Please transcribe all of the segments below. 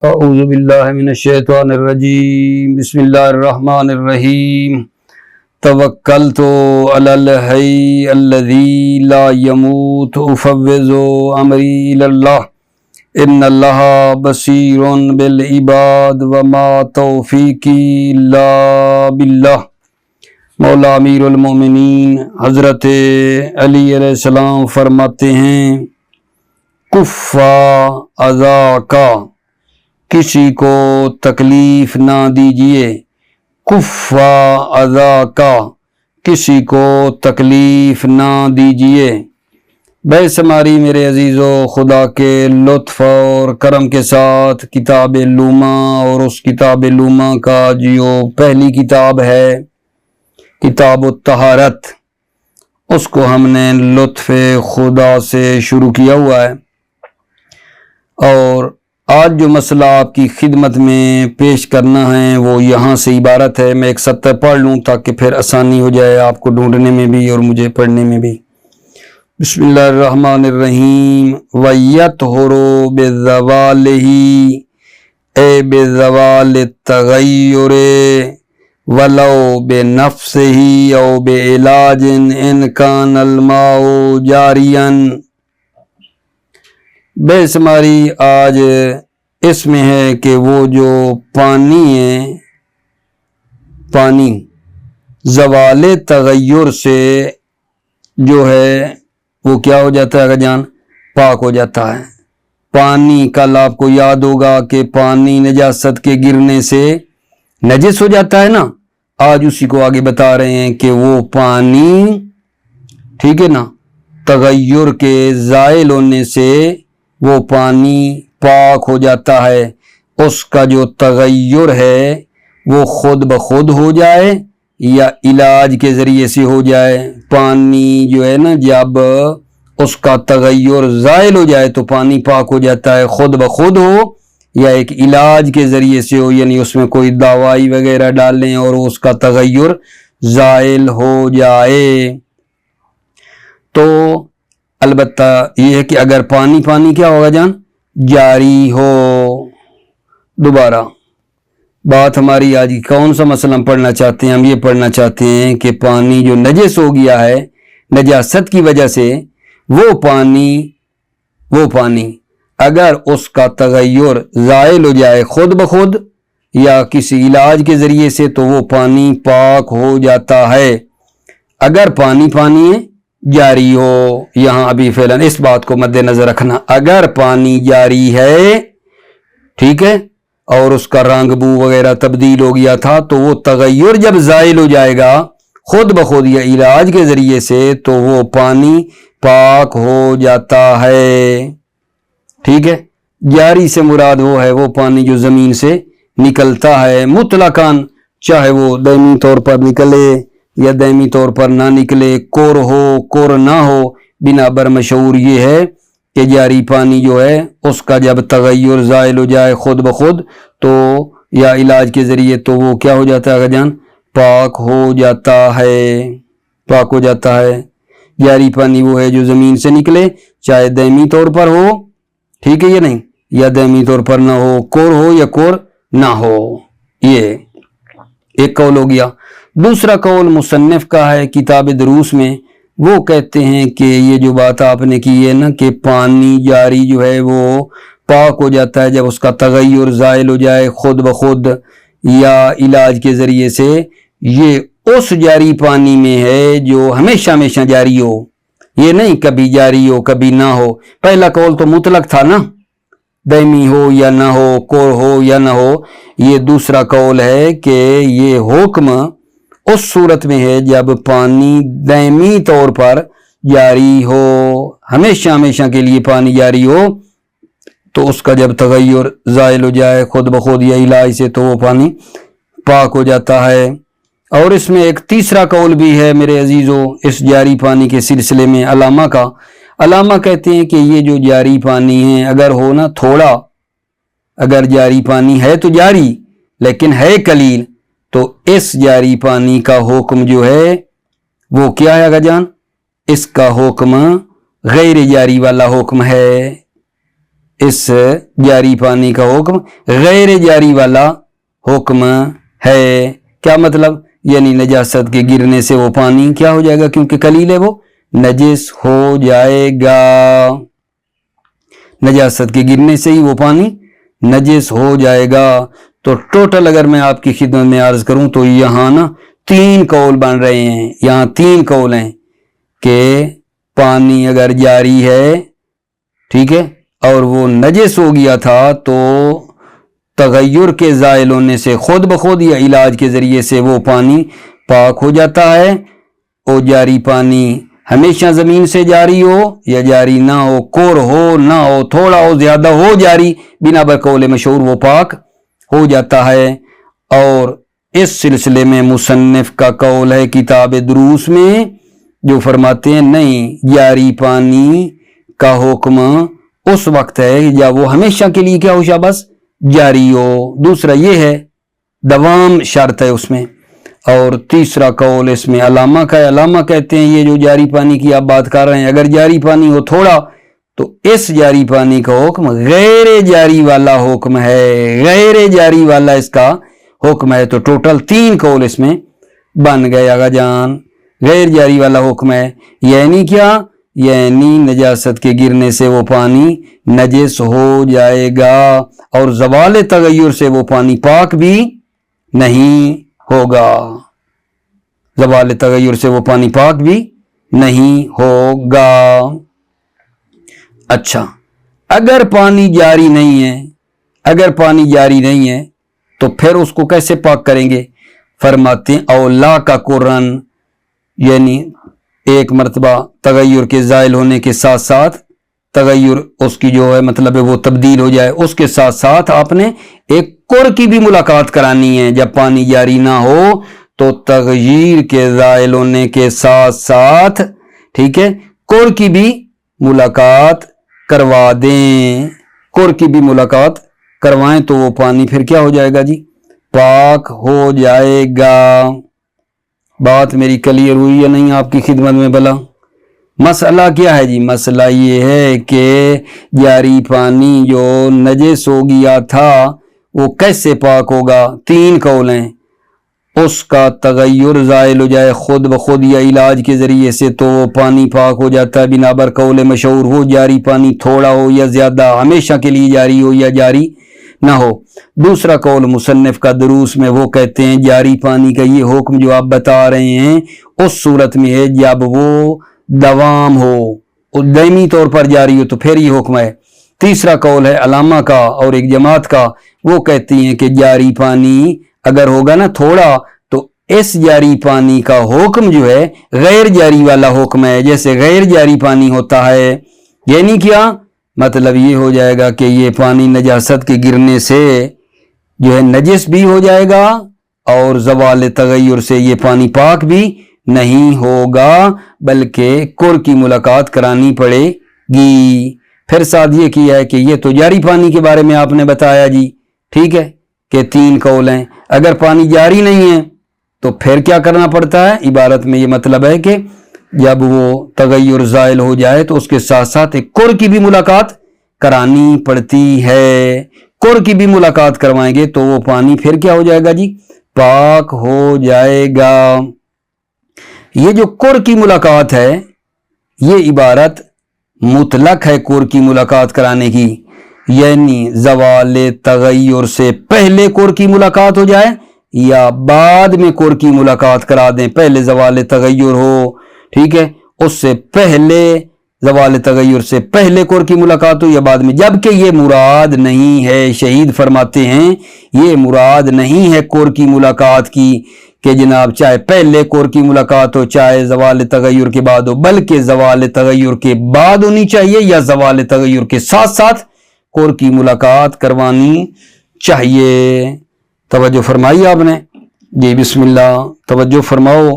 اعوذ باللہ من الشیطان الرجیم بسم اللہ الرحمن الرحیم توکلت علی الحی الذی لا یموت افوض امری الی اللہ ان اللہ بصیر بالعباد وما توفیقی الا باللہ۔ مولا امیر المومنین حضرت علی علیہ السلام فرماتے ہیں، کفا اذا کا، کسی کو تکلیف نہ دیجیے، کفا اذا کا، کسی کو تکلیف نہ دیجیے۔ بے شماری میرے عزیزو، خدا کے لطف اور کرم کے ساتھ کتاب لوما، اور اس کتاب لوما کا جو پہلی کتاب ہے کتاب الطہارت، اس کو ہم نے لطف خدا سے شروع کیا ہوا ہے، اور آج جو مسئلہ آپ کی خدمت میں پیش کرنا ہے وہ یہاں سے عبارت ہے۔ میں ایک سطر پڑھ لوں تاکہ پھر آسانی ہو جائے آپ کو ڈھونڈنے میں بھی اور مجھے پڑھنے میں بھی۔ بسم اللہ الرحمن الرحیم۔ وَيَطْهُرُ بِالزَّوَالِهِ اے بِالزَّوَالِ التَّغَيُّرِ وَلَوْ بِنَفْسِهِ اَوْ بِعِلَاجٍ إِنْ كَانَ الْمَاءُ جَارِيًا۔ بے شماری آج اس میں ہے کہ وہ جو پانی ہے، پانی زوال تغیر سے جو ہے وہ کیا ہو جاتا ہے اگر جان، پاک ہو جاتا ہے۔ پانی کل آپ کو یاد ہوگا کہ پانی نجاست کے گرنے سے نجس ہو جاتا ہے نا، آج اسی کو آگے بتا رہے ہیں کہ وہ پانی، ٹھیک ہے نا، تغیر کے زائل ہونے سے وہ پانی پاک ہو جاتا ہے۔ اس کا جو تغیر ہے وہ خود بخود ہو جائے یا علاج کے ذریعے سے ہو جائے۔ پانی جو ہے نا، جب اس کا تغیر زائل ہو جائے تو پانی پاک ہو جاتا ہے، خود بخود ہو یا ایک علاج کے ذریعے سے ہو، یعنی اس میں کوئی دوائی وغیرہ ڈالیں اور اس کا تغیر زائل ہو جائے۔ تو البتہ یہ ہے کہ اگر پانی کیا ہوگا جان، جاری ہو۔ دوبارہ بات ہماری آج کون سا مسئلہ ہم پڑھنا چاہتے ہیں؟ ہم یہ پڑھنا چاہتے ہیں کہ پانی جو نجس ہو گیا ہے نجاست کی وجہ سے، وہ پانی اگر اس کا تغیر زائل ہو جائے خود بخود یا کسی علاج کے ذریعے سے تو وہ پانی پاک ہو جاتا ہے۔ اگر پانی جاری ہو، یہاں ابھی فعلاً اس بات کو مد نظر رکھنا، اگر پانی جاری ہے، ٹھیک ہے، اور اس کا رنگ بو وغیرہ تبدیل ہو گیا تھا تو وہ تغیر جب زائل ہو جائے گا خود بخود یا علاج کے ذریعے سے تو وہ پانی پاک ہو جاتا ہے، ٹھیک ہے۔ جاری سے مراد وہ ہے وہ پانی جو زمین سے نکلتا ہے مطلقاً، چاہے وہ دائمی طور پر نکلے یا دائمی طور پر نہ نکلے، کور ہو کور نہ ہو، بنا بر مشہور یہ ہے کہ جاری پانی جو ہے اس کا جب تغیر زائل ہو جائے خود بخود تو یا علاج کے ذریعے تو وہ کیا ہو جاتا ہے جان، پاک ہو جاتا ہے، پاک ہو جاتا ہے۔ جاری پانی وہ ہے جو زمین سے نکلے، چاہے دائمی طور پر ہو، ٹھیک ہے یا نہیں، یا دائمی طور پر نہ ہو، کور ہو یا کور نہ ہو۔ یہ ایک قول ہو گیا۔ دوسرا قول مصنف کا ہے کتاب دروس میں، وہ کہتے ہیں کہ یہ جو بات آپ نے کی ہے نا کہ پانی جاری جو ہے وہ پاک ہو جاتا ہے جب اس کا تغیر زائل ہو جائے خود بخود یا علاج کے ذریعے سے، یہ اس جاری پانی میں ہے جو ہمیشہ جاری ہو، یہ نہیں کبھی جاری ہو کبھی نہ ہو۔ پہلا قول تو مطلق تھا نا، دائمی ہو یا نہ ہو، کور ہو یا نہ ہو۔ یہ دوسرا قول ہے کہ یہ حکم اس صورت میں ہے جب پانی دائمی طور پر جاری ہو، ہمیشہ کے لیے پانی جاری ہو، تو اس کا جب تغیر زائل ہو جائے خود بخود یا علاج سے تو وہ پانی پاک ہو جاتا ہے۔ اور اس میں ایک تیسرا قول بھی ہے میرے عزیزو اس جاری پانی کے سلسلے میں، علامہ کا۔ علامہ کہتے ہیں کہ یہ جو جاری پانی ہے اگر ہو نا تھوڑا، اگر جاری پانی ہے تو جاری لیکن ہے قلیل، تو اس جاری پانی کا حکم جو ہے وہ کیا ہے اگر جان، اس کا حکم غیر جاری والا حکم ہے۔ اس جاری پانی کا حکم غیر جاری والا حکم ہے۔ کیا مطلب؟ یعنی نجاست کے گرنے سے وہ پانی کیا ہو جائے گا، کیونکہ قلیل ہے وہ نجس ہو جائے گا۔ نجاست کے گرنے سے ہی وہ پانی نجس ہو جائے گا۔ تو ٹوٹل اگر میں آپ کی خدمت میں عرض کروں تو یہاں نا 3 قول بن رہے ہیں، یہاں 3 قول ہیں کہ پانی اگر جاری ہے، ٹھیک ہے، اور وہ نجس ہو گیا تھا تو تغیر کے زائل ہونے سے خود بخود یا علاج کے ذریعے سے وہ پانی پاک ہو جاتا ہے۔ وہ جاری پانی ہمیشہ زمین سے جاری ہو یا جاری نہ ہو، کور ہو نہ ہو، تھوڑا ہو زیادہ ہو جاری، بنا بقول مشہور وہ پاک ہو جاتا ہے۔ اور اس سلسلے میں مصنف کا قول ہے کتاب دروس میں، جو فرماتے ہیں نہیں، جاری پانی کا حکم اس وقت ہے جب وہ ہمیشہ کے لیے کیا ہو، شاباش، جاری ہو۔ دوسرا یہ ہے دوام شرط ہے اس میں۔ اور تیسرا قول اس میں علامہ کا ہے، علامہ کہتے ہیں یہ جو جاری پانی کی آپ بات کر رہے ہیں، اگر جاری پانی ہو تھوڑا تو اس جاری پانی کا حکم غیر جاری والا حکم ہے، غیر جاری والا اس کا حکم ہے۔ تو ٹوٹل 3 قول اس میں بن گئے آغا جان۔ غیر جاری والا حکم ہے یعنی کیا؟ یعنی نجاست کے گرنے سے وہ پانی نجس ہو جائے گا، اور زوال تغیر سے وہ پانی پاک بھی نہیں ہوگا، زوال تغیر سے وہ پانی پاک بھی نہیں ہوگا۔ اچھا، اگر پانی جاری نہیں ہے، اگر پانی جاری نہیں ہے تو پھر اس کو کیسے پاک کریں گے؟ فرماتے ہیں اولا کا قرآن، یعنی ایک مرتبہ تغیر کے زائل ہونے کے ساتھ ساتھ تغیر اس کی جو ہے مطلب وہ تبدیل ہو جائے، اس کے ساتھ ساتھ آپ نے ایک کر کی بھی ملاقات کرانی ہے۔ جب پانی جاری نہ ہو تو تغیر کے زائل ہونے کے ساتھ ساتھ، ٹھیک ہے، کر کی بھی ملاقات کروا دیں، کر کی بھی ملاقات کروائیں تو وہ پانی پھر کیا ہو جائے گا جی؟ پاک ہو جائے گا۔ بات میری کلیئر ہوئی یا نہیں آپ کی خدمت میں؟ بلا مسئلہ کیا ہے جی؟ مسئلہ یہ ہے کہ جاری پانی جو نجس ہو گیا تھا وہ کیسے پاک ہوگا؟ 3 قول ہیں۔ اس کا تغیر زائل ہو جائے خود بخود یا علاج کے ذریعے سے تو وہ پانی پاک ہو جاتا ہے، بنا بر قول مشہور ہو جاری پانی تھوڑا ہو یا زیادہ، ہمیشہ کے لیے جاری ہو یا جاری نہ ہو۔ دوسرا قول مصنف کا دروس میں، وہ کہتے ہیں جاری پانی کا یہ حکم جو آپ بتا رہے ہیں اس صورت میں ہے جب وہ دوام ہو، دائمی طور پر جاری ہو تو پھر یہ حکم ہے۔ تیسرا قول ہے علامہ کا اور ایک جماعت کا، وہ کہتی ہیں کہ جاری پانی اگر ہوگا نا تھوڑا تو اس جاری پانی کا حکم جو ہے غیر جاری والا حکم ہے، جیسے غیر جاری پانی ہوتا ہے۔ یعنی کیا مطلب؟ یہ ہو جائے گا کہ یہ پانی نجاست کے گرنے سے جو ہے نجس بھی ہو جائے گا، اور زوال تغیر سے یہ پانی پاک بھی نہیں ہوگا، بلکہ کر کی ملاقات کرانی پڑے گی۔ پھر ساتھ یہ کیا ہے کہ یہ تو جاری پانی کے بارے میں آپ نے بتایا جی، ٹھیک ہے، کہ 3 قول ہیں۔ اگر پانی جاری نہیں ہے تو پھر کیا کرنا پڑتا ہے؟ عبارت میں یہ مطلب ہے کہ جب وہ تغیر زائل ہو جائے تو اس کے ساتھ ساتھ ایک کر کی بھی ملاقات کرانی پڑتی ہے۔ کر کی بھی ملاقات کروائیں گے تو وہ پانی پھر کیا ہو جائے گا جی؟ پاک ہو جائے گا۔ یہ جو کر کی ملاقات ہے یہ عبارت مطلق ہے کر کی ملاقات کرانے کی، یعنی زوال تغیر سے پہلے کر کی ملاقات ہو جائے یا بعد میں کر کی ملاقات کرا دیں، پہلے زوال تغیر ہو، ٹھیک ہے، اس سے پہلے زوال تغیر سے پہلے کر کی ملاقات ہو یا بعد میں، جبکہ یہ مراد نہیں ہے، شہید فرماتے ہیں یہ مراد نہیں ہے کر کی ملاقات کی کہ جناب چاہے پہلے کر کی ملاقات ہو چاہے زوال تغیر کے بعد ہو، بلکہ زوال تغیر کے بعد ہونی چاہیے یا زوال تغیر کے ساتھ ساتھ کر کی ملاقات کروانی چاہیے۔ توجہ فرمائی آپ نے جی؟ بسم اللہ، توجہ فرماؤ۔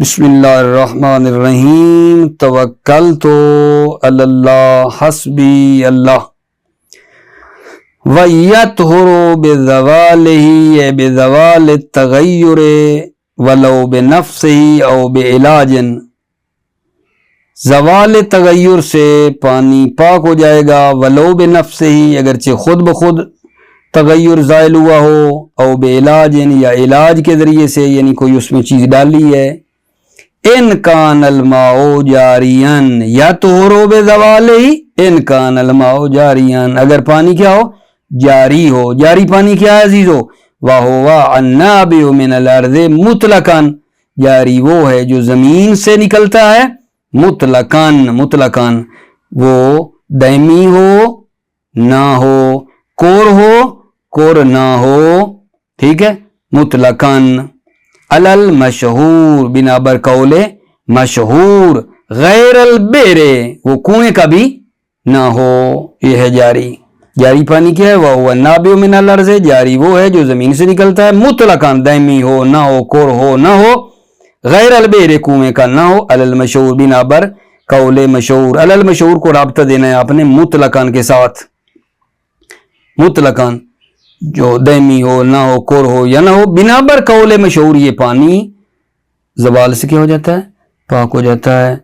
بسم اللہ الرحمن الرحیم، توکلت علی اللہ حسبی اللہ، وَيَطْهُرُ بِزَوَالِهِ بِزَوَالِ التَّغَيُّرِ وَلَوْ بِنَفْسِهِ أَوْ بِعِلَاجٍ۔ زوال تغیر سے پانی پاک ہو جائے گا، ولو بنفسہ ہی، اگرچہ خود بخود تغیر زائل ہوا ہو، او بعلاج یا علاج کے ذریعے سے، یعنی کوئی اس میں چیز ڈالی ہے۔ ان کان الماء جاریا یطہر بزوالہ، ان کان الماء جاریا، اگر پانی کیا ہو؟ جاری ہو۔ جاری پانی کیا ہے عزیزو؟ وَهُوَ النَّابِعُ مِنَ الْأَرْضِ مُطْلَقًا، جاری وہ ہے جو زمین سے نکلتا ہے مطلقاً، وہ دائمی ہو نہ ہو، کور نہ ہو، ٹھیک ہے، مطلقاً۔ المشہور، بنا بر قول مشہور، غیر البئر، وہ کنویں کا بھی نہ ہو، یہ ہے جاری۔ جاری پانی کیا ہے؟ وَهُوَ النَّابِعُ مِنَ الْأَرْضِ، جاری وہ ہے جو زمین سے نکلتا ہے، مطلقاً، دائمی ہو نہ ہو، کور ہو نہ ہو، غیر البئر، کنویں کا نہ ہو، المشہور، بنا بر قول مشہور۔ المشہور کو رابطہ دینا ہے آپ نے مطلقاً کے ساتھ، مطلقاً جو دائمی ہو نہ ہو، کور ہو یا نہ ہو، بنا بر قول مشہور، یہ پانی زوال سے کیا ہو جاتا ہے؟ پاک ہو جاتا ہے۔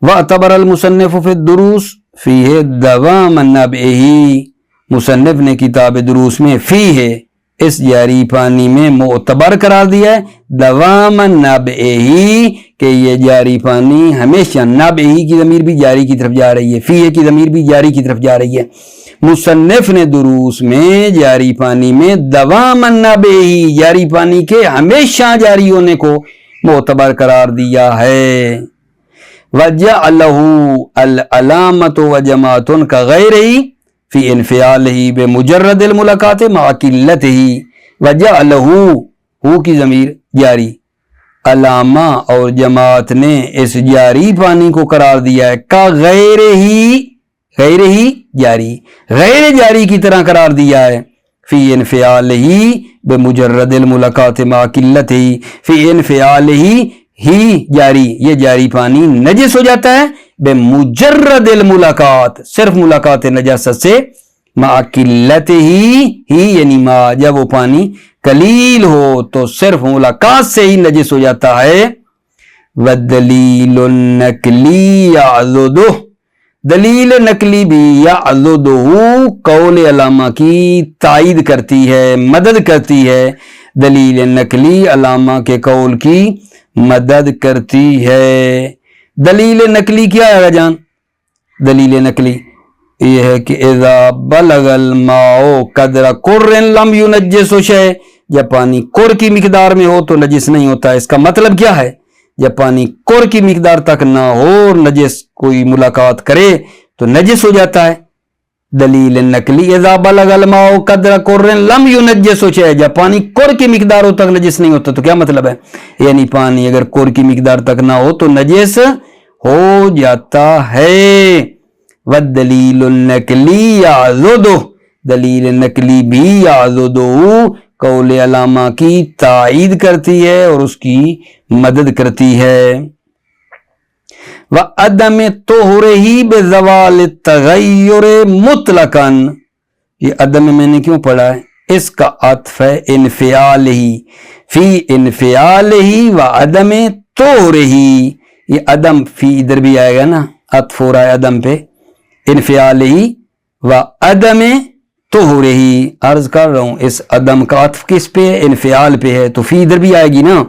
وَاعْتَبَرَ الْمُصَنِّفُ فِي الدُّرُوسِ فِيهِ دَوَامَ النَّبْعِ، مصنف نے کتاب دروس میں فی ہے، اس جاری پانی میں معتبر قرار دیا ہے دوام النبعہ، کہ یہ جاری پانی ہمیشہ، نبعہ کی ضمیر بھی جاری کی طرف جا رہی ہے، فی کی ضمیر بھی جاری کی طرف جا رہی ہے۔ مصنف نے دروس میں جاری پانی میں دوام النبعہ، جاری پانی کے ہمیشہ جاری ہونے کو معتبر قرار دیا ہے۔ وَجَعَلَهُ الْعَلَامَةُ وَجَمَاعَةٌ كَغَيْرِهِ فی انفعالہ بمجرد الملاقات مع قلتہ، وجعلہ، ہو کی ضمیر جاری، علامہ اور جماعت نے اس جاری پانی کو قرار دیا ہے کا غیر ہی جاری، غیر جاری کی طرح قرار دیا ہے، فی انفعالہ بمجرد الملاقات مع قلتہ، فی انفعالہ ہی جاری، یہ جاری پانی نجس ہو جاتا ہے بمجرد الملاقات، صرف ملاقات نجاست سے، مع قلت ہی یعنی ما، جب وہ پانی قلیل ہو تو صرف ملاقات سے ہی نجس ہو جاتا ہے۔ والدلیل النقلی یعضدہ، دلیل نقلی بھی یعضدہ، قول علامہ کی تائید کرتی ہے، مدد کرتی ہے، دلیل نقلی علامہ کے قول کی مدد کرتی ہے۔ دلیل نقلی کیا ہے جان؟ دلیل نقلی یہ ہے کہ اذا بلغ الماء قدر قر لم ينجس شیء، جب پانی قر کی مقدار میں ہو تو نجس نہیں ہوتا ہے۔ اس کا مطلب کیا ہے؟ جب پانی قر کی مقدار تک نہ ہو اور نجس کوئی ملاقات کرے تو نجس ہو جاتا ہے۔ دلیل نقلی اذا بلغ الماء قدر قر لم ينجس شیء، جب پانی قر کی مقدار ہو تک نجس نہیں ہوتا، تو کیا مطلب ہے؟ یعنی پانی اگر قر کی مقدار تک نہ ہو تو نجس ہو جاتا ہے۔ والدلیل النقلی یعضدہ، دلیل نقلی بھی یعضدہ، قول علامہ کی تائید کرتی ہے اور اس کی مدد کرتی ہے۔ وعدم طہرہ بزوال التغیر مطلقاً، یہ عدم میں نے کیوں پڑھا ہے؟ اس کا عطف ہے انفعالہ، فی انفعالہ وعدم طہرہ، یہ عدم فی ادھر بھی آئے گا نا، عطف ہو رہا ہے عدم پہ، انفعالہ وعدم طہرہ، عرض کر رہا ہوں اس عدم کا عطف کس پہ ہے؟ انفعال پہ ہے، تو فی ادھر بھی آئے گی نا۔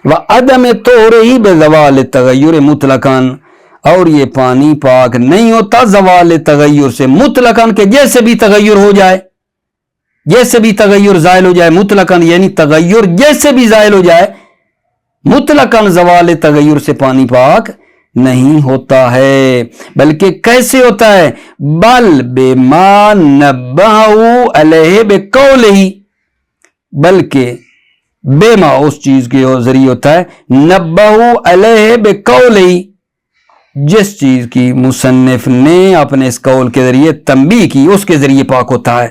وعدم طہرہ بزوال التغیر مطلقاً، اور یہ پانی پاک نہیں ہوتا زوال تغیر سے مطلقاً، کہ جیسے بھی تغیر ہو جائے، جیسے بھی تغیر زائل ہو جائے مطلقاً، یعنی تغیر جیسے بھی زائل ہو جائے مطلقاً زوال تغیر سے پانی پاک نہیں ہوتا ہے، بلکہ کیسے ہوتا ہے؟ بل بما نبہہ علیہ بقولہ، بلکہ بما اس چیز کے ذریعے ہوتا ہے، نبہہ علیہ بقولہ، جس چیز کی مصنف نے اپنے اس قول کے ذریعے تنبیہ کی اس کے ذریعے پاک ہوتا ہے۔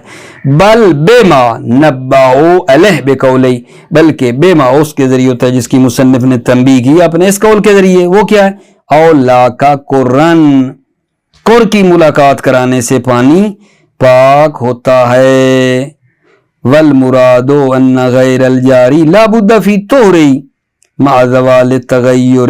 بل بما نبہہ علیہ بقولہ، بلکہ بما اس کے ذریعے ہوتا ہے جس کی مصنف نے تنبیہ کی اپنے اس قول کے ذریعے، وہ کیا ہے؟ اولا کا قرن، قر کی ملاقات کرانے سے پانی پاک ہوتا ہے۔ والمراد ان غیر الجاری لا بد فی طہرہ مع زوال التغیر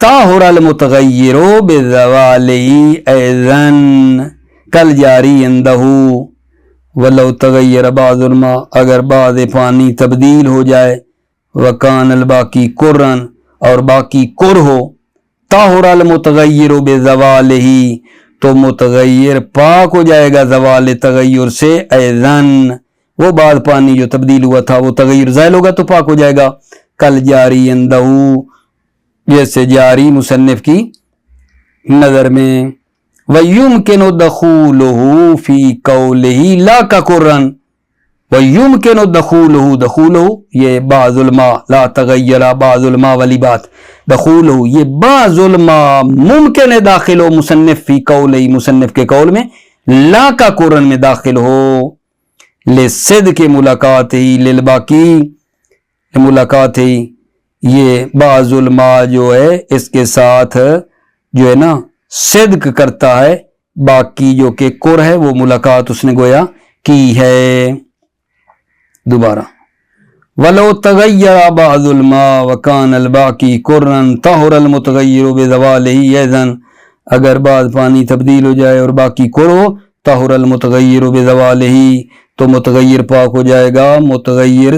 طاہر المتغیر بزوالہ ایذن کالجاری عندہ ولو تغیر بعض الماء، اگر بعض پانی تبدیل ہو جائے، وکان الباقی قرن، اور باقی کر ہو، طاہر المتغیر بزوالہ تو متغیر پاک ہو جائے گا زوال تغیر سے، ایذن وہ بعض پانی جو تبدیل ہوا تھا وہ تغیر زائل ہوگا تو پاک ہو جائے گا، کل جاری عندہ جیسے جاری مصنف کی نظر میں، وَيُمْكِنُ دَخُولُهُ فِي قَوْلِهِ لَا كَقُرًا، وَيُمْكِنُ دَخُولُهُ یہ بعض الماء لا تغیر بعض الماء والی بات، دخولہ یہ بعض الماء ممکن ہے داخل ہو مصنف فی قولہ مصنف کے قول میں، لا کا قرن میں داخل ہو، لصدق ملاقات ہی للباقی ملاقات ہی، یہ بعض الماء جو ہے اس کے ساتھ جو ہے نا صدق کرتا ہے، باقی جو کہ قر ہے وہ ملاقات اس نے گویا کی ہے۔ دوبارہ وَلَوْ تَغَيَّرَ بَعْضُ الْمَاءِ وَكَانَ الْبَاقِي قُرًّا طَهُرَ الْمُتَغَيِّرُ بِزَوَالِهِ أَيْضًا، اگر بعض پانی تبدیل ہو جائے اور باقی قر ہو، طَهُرَ الْمُتَغَيِّرُ بِزَوَالِهِ تو متغیر پاک ہو جائے گا متغیر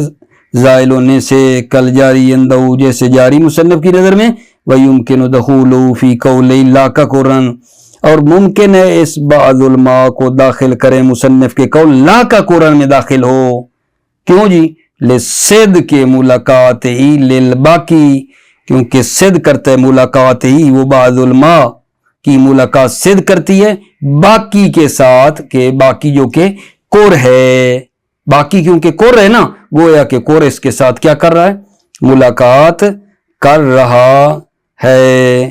زائل ہونے سے، کل جاری عندہ جیسے جاری مصنف کی نظر میں، وَيُمْكِنُ دَخُولُهُ فِي قَوْلِهِ لَا كَقُرًا، اور ممکن ہے اس بعض الماء کو داخل کرے مصنف کے قول لا کا قرآن میں داخل ہو، کیوں جی؟ لصدق ملاقات ہی للباقی، کیونکہ صدق کرتا ہے ملاقات ہی وہ بعض الماء کی ملاقات صدق کرتی ہے باقی کے ساتھ، کہ باقی جو کہ قر ہے، باقی کیونکہ قر ہے نا گویا کہ قر اس کے ساتھ کیا کر رہا ہے؟ ملاقات کر رہا ہے۔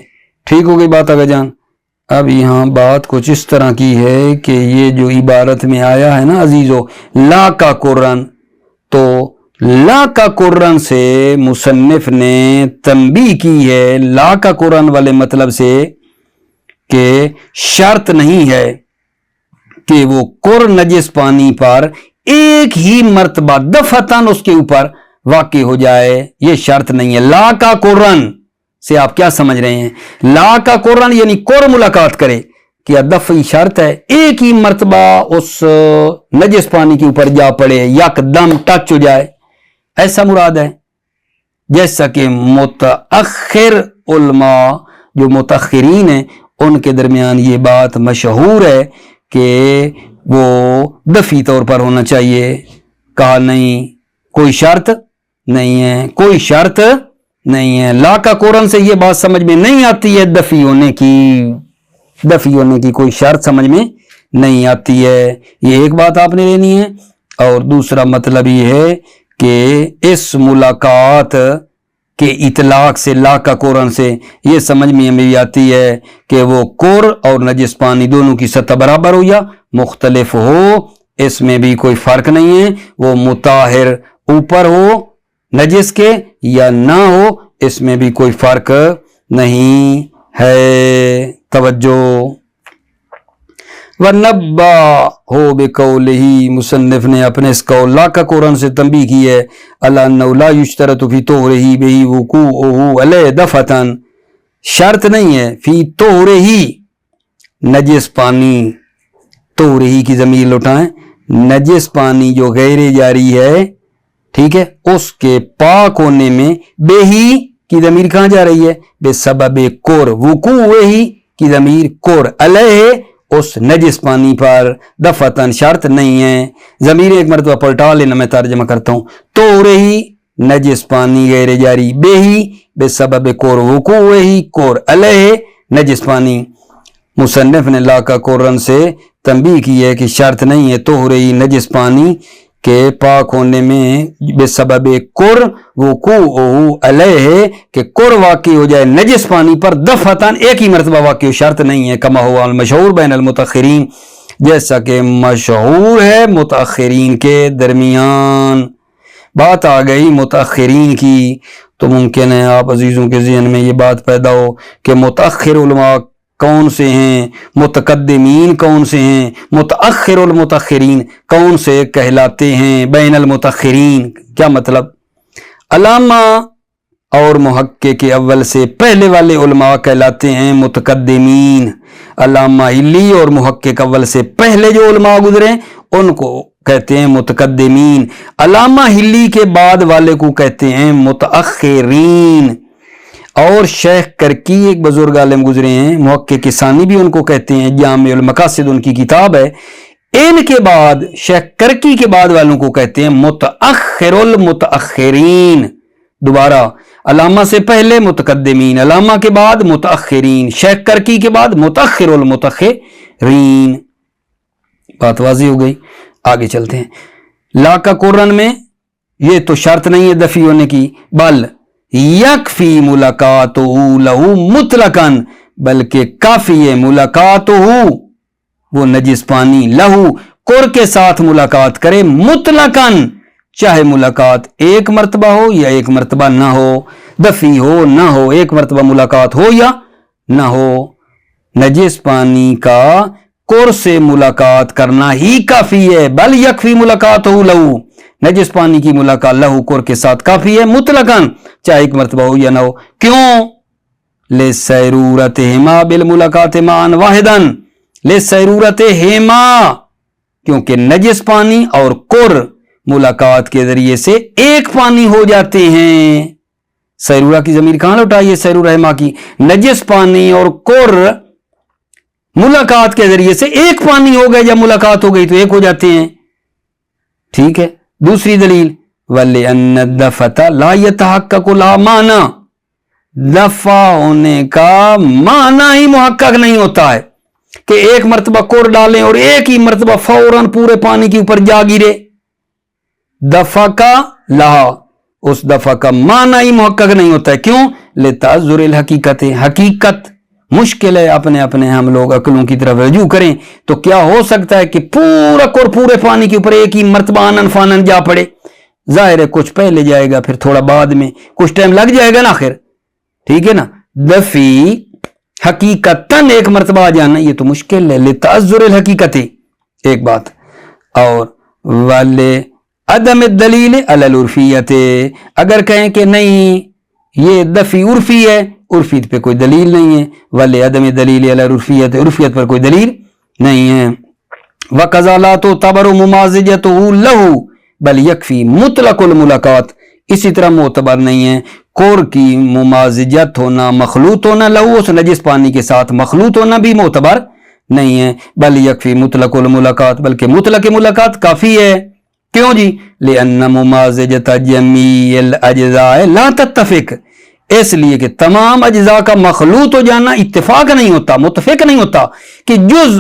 ٹھیک ہو گئی بات آگے جان؟ اب یہاں بات کچھ اس طرح کی ہے کہ یہ جو عبارت میں آیا ہے نا عزیزو لا کا قرآن، تو لا کا قرآن سے مصنف نے تنبیہ کی ہے، لا کا قرآن والے مطلب سے کہ شرط نہیں ہے کہ وہ قر نجس پانی پر ایک ہی مرتبہ دفعتاً اس کے اوپر واقع ہو جائے، یہ شرط نہیں ہے۔ لا کا قرآن سے آپ کیا سمجھ رہے ہیں؟ لا کا قرآن یعنی قر ملاقات کرے، کیا دفعی شرط ہے ایک ہی مرتبہ اس نجس پانی کے اوپر جا پڑے، یک دم ٹچ ہو جائے، ایسا مراد ہے؟ جیسا کہ متأخر علماء جو متأخرین ہیں ان کے درمیان یہ بات مشہور ہے کہ وہ دفعی طور پر ہونا چاہیے، کہا نہیں کوئی شرط نہیں ہے، کوئی شرط نہیں ہے۔ لا کا قرآن سے یہ بات سمجھ میں نہیں آتی ہے دفعی ہونے کی کوئی شرط سمجھ میں نہیں آتی ہے، یہ ایک بات آپ نے لینی ہے۔ اور دوسرا مطلب یہ ہے کہ اس ملاقات کے اطلاق سے لا کا قرآن سے یہ سمجھ میں ہمیں آتی ہے کہ وہ قر اور نجس پانی دونوں کی سطح برابر ہو یا مختلف ہو، اس میں بھی کوئی فرق نہیں ہے، وہ مطہر اوپر ہو نجس کے یا نہ ہو، اس میں بھی کوئی فرق نہیں ہے۔ توجہ وَنَبَّهُ بِقَوْلِهِ، مصنف نے اپنے اس قول لا کا قرآن سے تنبیہ کی ہے، عَلَى أَنَّهُ لَا يُشْتَرَطُ فِي طُهْرِهِ بِهِ وُقُوعُهُ عَلَيْهِ دَفْعَةً، شرط نہیں ہے فی طُهْرِهِ نجس پانی، طُهْرِهِ کی ضمیر لوٹائیں، نجس پانی جو غیر جاری ہے، ٹھیک ہے، اس کے پاک ہونے میں بہی کی ضمیر کہاں جا رہی ہے؟ بے سبب قر، وقوعہ کی ضمیر قر، علیہ اس نجس پانی پر، دفعتاً شرط نہیں ہے۔ ضمیر ایک مرتبہ پلٹا لینا، میں ترجمہ کرتا ہوں، تو رہی نجس پانی غیر جاری، بہی بے سبب قر، وقوعہ قر، علیہ نجس پانی۔ مصنف نے لا کا قرآن سے تنبیہ کی ہے کہ شرط نہیں ہے تو رہی نجس پانی کے پاک ہونے میں بے سبب قر وقوعہ علیہ، کہ قر واقع ہو جائے نجس پانی پر دفعتاً ایک ہی مرتبہ واقع ہو، شرط نہیں ہے، کما ہوا المشہور بین المتاخرین، جیسا کہ مشہور ہے متاخرین کے درمیان۔ بات آ گئی متاخرین کی، تو ممکن ہے آپ عزیزوں کے ذہن میں یہ بات پیدا ہو کہ متاخر علماء کون سے ہیں، متقدمین کون سے ہیں، متأخر المتاخرین کون سے کہلاتے ہیں، بین المتاخرین کیا مطلب؟ علامہ اور محقق اول سے پہلے والے علماء کہلاتے ہیں متقدمین. علامہ ہلی اور محقق اول سے پہلے جو علماء گزرے ان کو کہتے ہیں متقدمین. علامہ ہلی کے بعد والے کو کہتے ہیں متاخرین. اور شیخ کرکی ایک بزرگ عالم گزرے ہیں، محقق ثانی بھی ان کو کہتے ہیں، جامع المقاصد ان کی کتاب ہے. ان کے بعد شیخ کرکی کے بعد والوں کو کہتے ہیں متاخر المتاخرین. دوبارہ علامہ سے پہلے متقدمین، علامہ کے بعد متاخرین، شیخ کرکی کے بعد متاخر المتاخرین. بات واضح ہو گئی. آگے چلتے ہیں. لا کا قرآن میں یہ تو شرط نہیں ہے دفی ہونے کی، بل یکفی ملاقاتہ لہو مطلقاً، بلکہ کافی ہے ملاقاتہ وہ نجس پانی لہو قر کے ساتھ ملاقات کرے مطلقاً، چاہے ملاقات ایک مرتبہ ہو یا ایک مرتبہ نہ ہو، دفی ہو نہ ہو، ایک مرتبہ ملاقات ہو یا نہ ہو. نجس پانی کا قر سے ملاقات کرنا ہی کافی ہے. بل یکفی ملاقاتہ لہو، نجس پانی کی ملاقات لہو قر کے ساتھ کافی ہے مطلقاً، چاہے ایک مرتبہ ہو یا نہ ہو. کیوں؟ لِسَيْرُورَتِهِمَا بِالْمُلَاقَاتِ مَعًا وَاحِدًا، لِسَيْرُورَتِهِمَا، کیونکہ نجس پانی اور قر ملاقات کے ذریعے سے ایک پانی ہو جاتے ہیں. سیرورہ کی ضمیر کہاں لوٹائی ہے؟ سیرورہما کی. نجس پانی اور قر ملاقات کے ذریعے سے ایک پانی ہو گئے، جب ملاقات ہو گئی تو ایک ہو جاتے ہیں. ٹھیک ہے. دوسری دلیل وَلِأَنَّ الدَّفَةَ لَا يَتَحَقَّقُ لَهَا مَعْنَى، دفع ہونے کا معنی ہی محقق نہیں ہوتا ہے کہ ایک مرتبہ قر ڈالیں اور ایک ہی مرتبہ فوراً پورے پانی کے اوپر جا گرے. دفع کا لہا، اس دفع کا معنی ہی محقق نہیں ہوتا ہے. کیوں؟ لتعذر الحقیقت، حقیقت مشکل ہے. اپنے ہم لوگ عقلوں کی طرف رجوع کریں تو کیا ہو سکتا ہے کہ پورا قر پورے پانی کے اوپر ایک ہی مرتبہ آنن فانن جا پڑے؟ ظاہر ہے کچھ پہلے جائے گا، پھر تھوڑا بعد میں، کچھ ٹائم لگ جائے گا نا آخر. ٹھیک ہے نا. دفی حقیقتاً ایک مرتبہ آ جانا یہ تو مشکل ہے. لتعذر الحقیقت ایک بات. اور والے عدم الدلیل علی العرفیت، اگر کہیں کہ نہیں یہ دفی عرفی ہے، عرفیت پہ کوئی دلیل نہیں ہے. والے عدم دلیل علی العرفیت، عرفیت پر کوئی دلیل نہیں ہے. وَقَذَا لَا تُعْتَبَرُ مُمَازِجَتُهُ لَهُ بل یکفی مطلق الملاقات، اسی طرح معتبر نہیں ہے قر کی ممازجت ہونا، مخلوط ہونا لہو، اس نجس پانی کے ساتھ مخلوط ہونا بھی معتبر نہیں ہے. بل یکفی مطلق الملاقات، بلکہ مطلق ملاقات کافی ہے. کیوں جی؟ لِأَنَّ مُمَازِجَةَ جَمِيعِ الْأَجْزَاءِ لَا تَتَّفِقُ، اس لیے کہ تمام اجزاء کا مخلوط ہو جانا اتفاق نہیں ہوتا، متفق نہیں ہوتا کہ جز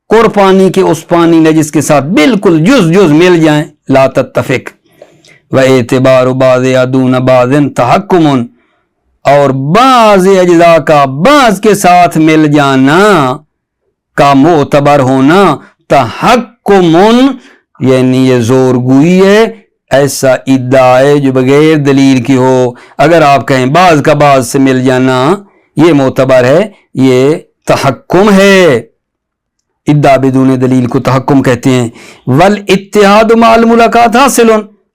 قر پانی کے اس پانی نجس کے ساتھ بالکل جز مل جائیں. لا تتفق. وَاعْتِبَارُ بَعْضِهَا دُونَ بَعْضٍ تَحَكُّمٌ، اور بعض اجزاء کا بعض کے ساتھ مل جانا کا معتبر ہونا تحکم، یعنی یہ زور گوئی ہے، ایسا ادعا ہے جو بغیر دلیل کی ہو. اگر آپ کہیں بعض کا بعض سے مل جانا یہ معتبر ہے، یہ تحکم ہے. ادعا بدون دلیل کو تحکم کہتے ہیں. والاتحاد مع الملاقات حاصل،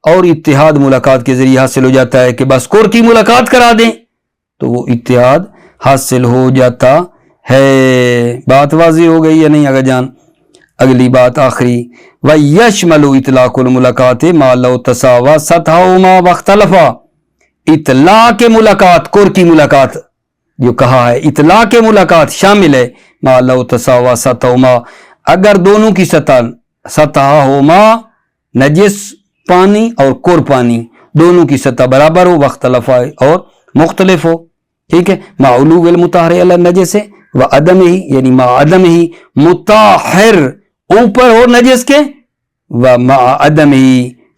اور اتحاد ملاقات کے ذریعے حاصل ہو جاتا ہے کہ بس قر کی ملاقات کرا دیں تو وہ اتحاد حاصل ہو جاتا ہے. بات واضح ہو گئی یا نہیں آگا جان؟ اگلی بات آخری، وَيَشْمَلُ اطلاق الملاقات ما لو تساوى سطحهما واختلفا، اطلاق ملاقات قر کی ملاقات جو کہا ہے، اطلاق ملاقات شامل ہے ما لو تساوى سطحهما، اگر دونوں کی سطحهما نجس پانی اور قر پانی دونوں کی سطح برابر ہو، واختلفا اور مختلف ہو. ٹھیک ہے. مع علو المطہر علی النجس و عدم ہی، یعنی مع عدم ہی مطہر اوپر ہو نجس کے، و مع عدم ہی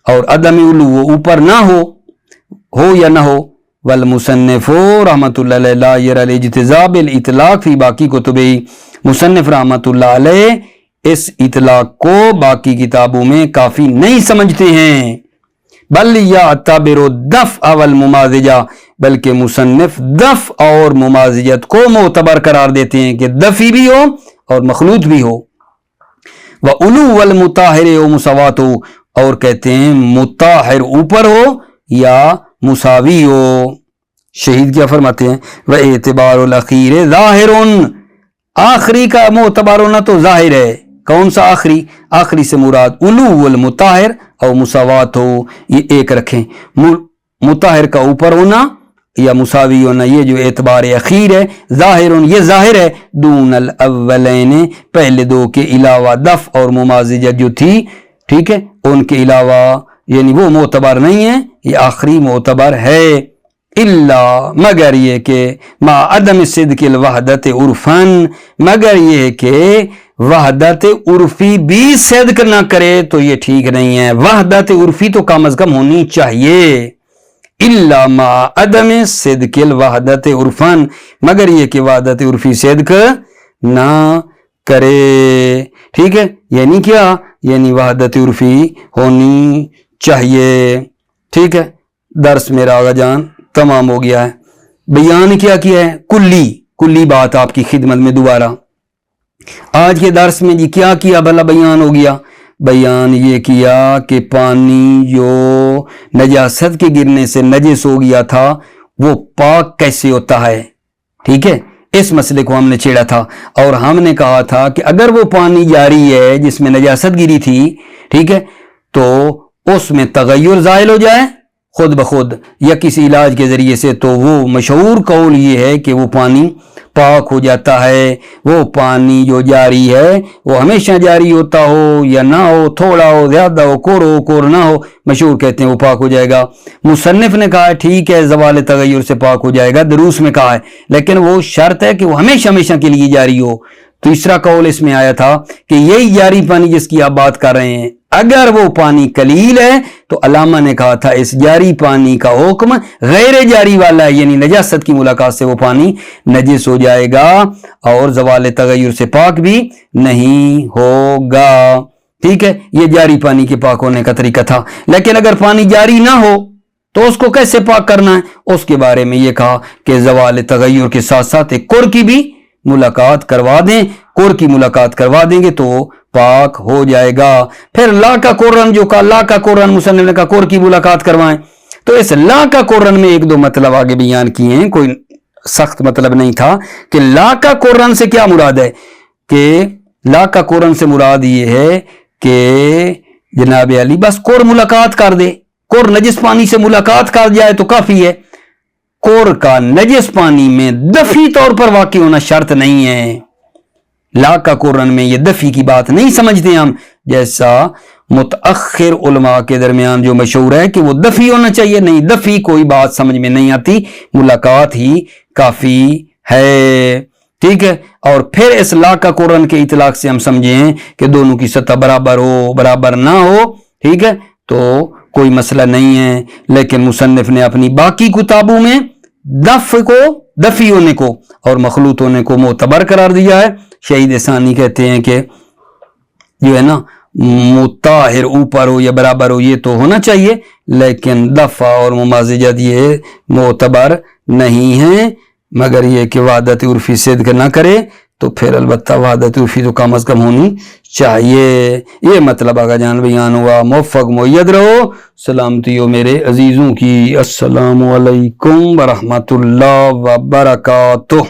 اور عدم علو وہ اوپر نہ ہو یا نہ ہو. والمصنف رحمۃ اللہ علیہ لا یری الاجتزاء بالاطلاق فی باقی کتبہ، مصنف رحمۃ اللہ علیہ اس اطلاق کو باقی کتابوں میں کافی نہیں سمجھتے ہیں. بل یعتبر الدفع والممازجہ، بلکہ مصنف دفع اور ممازجت کو معتبر قرار دیتے ہیں کہ دفی بھی ہو اور مخلوط بھی ہو. وعلو المطہر و مساوات ہو، اور کہتے ہیں مطہر اوپر ہو یا مساوی ہو. شہید کیا فرماتے ہیں وہ اعتبار الاخیر ظاہر، آخری کا معتبر ہونا تو ظاہر ہے. کون سا آخری؟ آخری سے مراد علو المطہر اور مساوات ہو، یہ ایک رکھیں، مطہر کا اوپر ہونا یا مساوی ہونا، یہ جو اعتبار اخیر ہے ظاہر، یہ ظاہر ہے دون الاولین، پہلے دو کے علاوہ، دف اور ممازجت جو تھی، ٹھیک ہے، ان کے علاوہ، یعنی وہ معتبر نہیں ہے، یہ آخری معتبر ہے. الا، مگر یہ کہ ما عدم صدق الوحدت عرفن، مگر یہ کہ وحدت عرفی بھی صدق نہ کرے تو یہ ٹھیک نہیں ہے. وحدت عرفی تو کم از کم ہونی چاہیے. الا ما عدم صدق الوحدت عرفن، مگر یہ کہ وحدت عرفی صدق نہ کرے. ٹھیک ہے، یعنی کیا؟ یعنی وحدت عرفی ہونی چاہیے. ٹھیک ہے، درس میرا آغا جان تمام ہو گیا ہے. بیان کیا ہے؟ کلی بات آپ کی خدمت میں دوبارہ. آج کے درس میں جی کیا کیا بھلا بیان ہو گیا؟ بیان یہ کیا کہ پانی جو نجاست کے گرنے سے نجس ہو گیا تھا وہ پاک کیسے ہوتا ہے. ٹھیک ہے، اس مسئلے کو ہم نے چھیڑا تھا اور ہم نے کہا تھا کہ اگر وہ پانی جاری ہے جس میں نجاست گری تھی، ٹھیک ہے، تو اس میں تغیر زائل ہو جائے خود بخود یا کسی علاج کے ذریعے سے، تو وہ مشہور قول یہ ہے کہ وہ پانی پاک ہو جاتا ہے. وہ پانی جو جاری ہے وہ ہمیشہ جاری ہوتا ہو یا نہ ہو، تھوڑا ہو، زیادہ ہو، کور نہ ہو، مشہور کہتے ہیں وہ پاک ہو جائے گا. مصنف نے کہا ہے ٹھیک ہے زوال تغیر سے پاک ہو جائے گا، دروس میں کہا ہے، لیکن وہ شرط ہے کہ وہ ہمیشہ کے لیے جاری ہو. تیسرا قول اس میں آیا تھا کہ یہی جاری پانی جس کی آپ بات کر رہے ہیں، اگر وہ پانی قلیل ہے تو علامہ نے کہا تھا اس جاری پانی کا حکم غیر جاری والا ہے، یعنی نجاست کی ملاقات سے وہ پانی نجس ہو جائے گا اور زوال تغیر سے پاک بھی نہیں ہوگا. ٹھیک ہے، یہ جاری پانی کے پاک ہونے کا طریقہ تھا. لیکن اگر پانی جاری نہ ہو تو اس کو کیسے پاک کرنا ہے؟ اس کے بارے میں یہ کہا کہ زوال تغیر کے ساتھ ساتھ ایک کور کی بھی ملاقات کروا دیں، کور کی ملاقات کروا دیں گے تو پاک ہو جائے گا. پھر لا کا کورن جو کہا، لا کا کورن مصنف نے کہا کور کی ملاقات کروائیں، تو اس لا کا کورن میں ایک دو مطلب آگے بیان کیے ہیں، کوئی سخت مطلب نہیں تھا کہ لا کا کورن سے کیا مراد ہے. کہ لا کا کورن سے مراد یہ ہے کہ جناب علی بس کور ملاقات کر دے، کور نجس پانی سے ملاقات کر جائے تو کافی ہے. کور کا نجس پانی میں دفی طور پر واقع ہونا شرط نہیں ہے. لا کا کورن میں یہ دفی کی بات نہیں سمجھتے ہم، جیسا متأخر علماء کے درمیان جو مشہور ہے کہ وہ دفی ہونا چاہیے. نہیں، دفی کوئی بات سمجھ میں نہیں آتی، ملاقات ہی کافی ہے. ٹھیک ہے، اور پھر اس لا کا کورن کے اطلاق سے ہم سمجھیں کہ دونوں کی سطح برابر ہو، برابر نہ ہو، ٹھیک ہے، تو کوئی مسئلہ نہیں ہے. لیکن مصنف نے اپنی باقی کتابوں میں دفی ہونے کو اور مخلوط ہونے کو معتبر قرار دیا ہے. شہید ثانی کہتے ہیں کہ جو ہے نا مطہر اوپر ہو یا برابر ہو یہ تو ہونا چاہیے، لیکن دفع اور ممازجت یہ معتبر نہیں ہے، مگر یہ کہ وحدت عرفی صدق نہ کرے تو پھر البتہ وحدت عرفی تو کم از کم ہونی چاہیے. یہ مطلب آگا جان بیان ہوا. موفق معید رہو، سلامتی ہو میرے عزیزوں کی. السلام علیکم ورحمۃ اللہ وبرکاتہ.